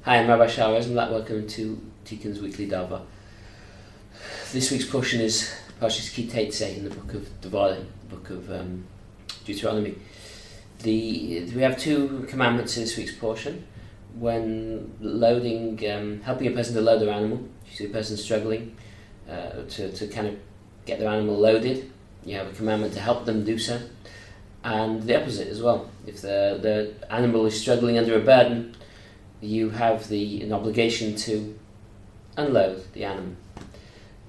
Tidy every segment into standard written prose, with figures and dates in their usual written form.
Hi, I'm Rabbi Shaul Rosenblatt. Welcome to Tikun's Weekly Dava. This week's portion is Parsha Ki-Taytzay in the book of Devarim, the book of Deuteronomy. We have two commandments in this week's portion. When loading, helping a person to load their animal, if you see a person struggling to kind of get their animal loaded, you have a commandment to help them do so. And the opposite as well. If the animal is struggling under a burden, you have an obligation to unload the animal.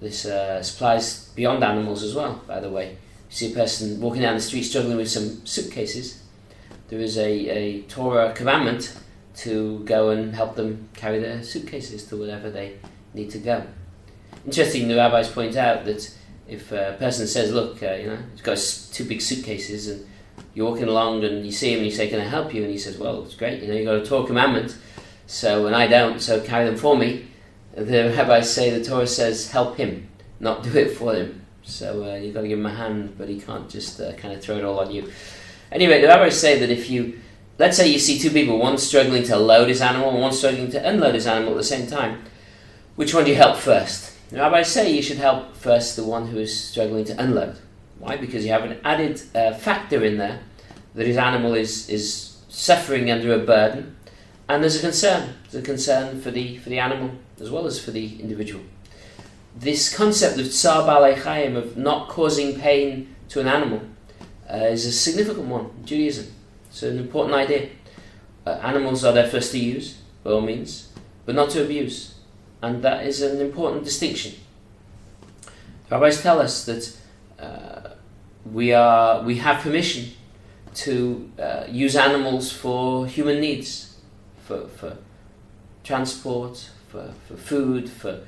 This applies beyond animals as well, by the way. You see a person walking down the street struggling with some suitcases, there is a Torah commandment to go and help them carry their suitcases to wherever they need to go. Interesting, the rabbis point out that if a person says, look, he's got two big suitcases, and you're walking along and you see him and you say, can I help you? And he says, well, it's great, you've got a Torah commandment, and I don't, so carry them for me. The rabbis say the Torah says help him, not do it for him. So you've got to give him a hand, but he can't just kind of throw it all on you. Anyway, the rabbis say that let's say you see two people, one struggling to load his animal and one struggling to unload his animal at the same time, which one do you help first? The rabbis say you should help first the one who is struggling to unload. Why? Because you have an added factor in there that his animal is suffering under a burden, and there's a concern. There's a concern for the animal as well as for the individual. This concept of tsar balei chayim, of not causing pain to an animal, is a significant one in Judaism. It's an important idea. Animals are there for us to use, by all means, but not to abuse. And that is an important distinction. The rabbis tell us that we have permission to use animals for human needs, for transport, for food, for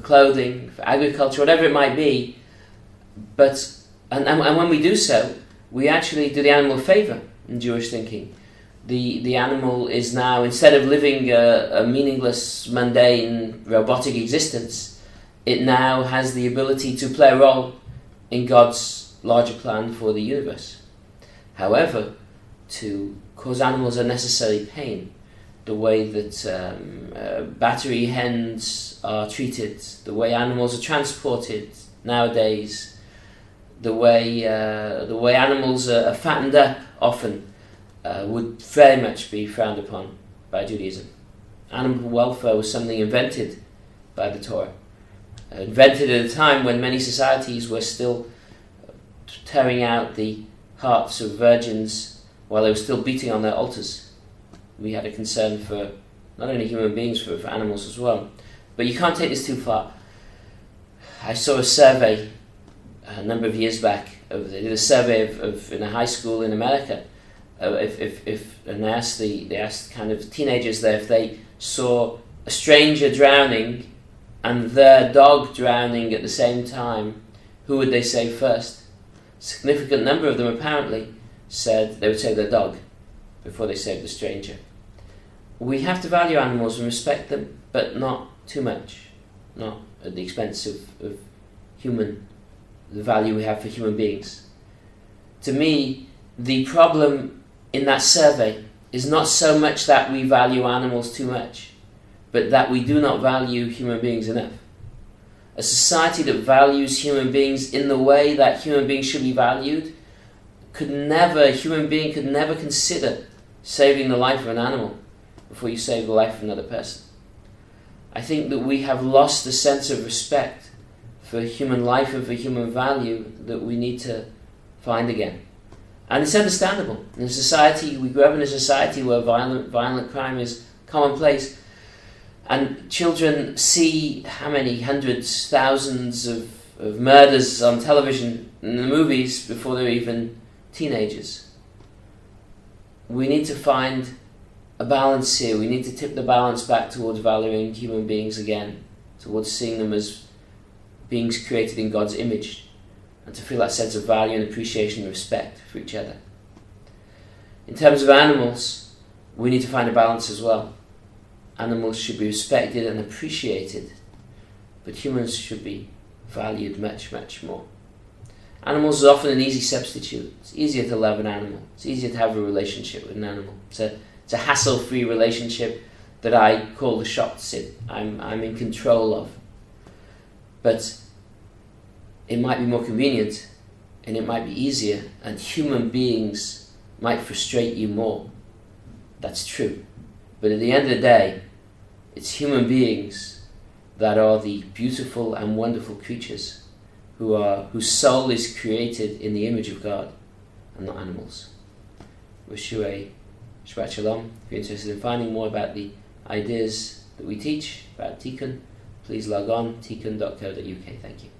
clothing, for agriculture, whatever it might be. But and when we do so, we actually do the animal a favour in Jewish thinking. The animal is now, instead of living a meaningless, mundane, robotic existence, it now has the ability to play a role in God's larger plan for the universe. However, to cause animals unnecessary pain, the way that battery hens are treated, the way animals are transported nowadays, the way animals are fattened up often, would very much be frowned upon by Judaism. Animal welfare was something invented by the Torah, invented at a time when many societies were still tearing out the hearts of virgins while they were still beating on their altars. We had a concern for not only human beings, for animals as well. But you can't take this too far. I saw a survey a number of years back. They did a survey of in a high school in America. And they asked kind of teenagers there if they saw a stranger drowning and their dog drowning at the same time, who would they save first? A significant number of them apparently said they would save their dog before they saved the stranger. We have to value animals and respect them, but not too much, not at the expense of the value we have for human beings. To me, the problem in that survey is not so much that we value animals too much, but that we do not value human beings enough. A society that values human beings in the way that human beings should be valued, a human being could never consider saving the life of an animal before you save the life of another person. I think that we have lost the sense of respect for human life and for human value that we need to find again. And it's understandable. We grew up in a society where violent crime is commonplace, and children see how many hundreds, thousands of murders on television and the movies before they're even teenagers. We need to find a balance here. We need to tip the balance back towards valuing human beings again, towards seeing them as beings created in God's image, and to feel that sense of value and appreciation and respect for each other. In terms of animals, we need to find a balance as well. Animals should be respected and appreciated, but humans should be valued much, much more. Animals are often an easy substitute. It's easier to love an animal. It's easier to have a relationship with an animal. It's a hassle-free relationship. that I call the shots in, I'm in control of. But it might be more convenient, and it might be easier, and human beings might frustrate you more. That's true. But at the end of the day, it's human beings that are the beautiful and wonderful creatures whose soul is created in the image of God, and not animals. Wish you a Shabbat Shalom. If you're interested in finding more about the ideas that we teach about Tikun, please log on tikun.co.uk. Thank you.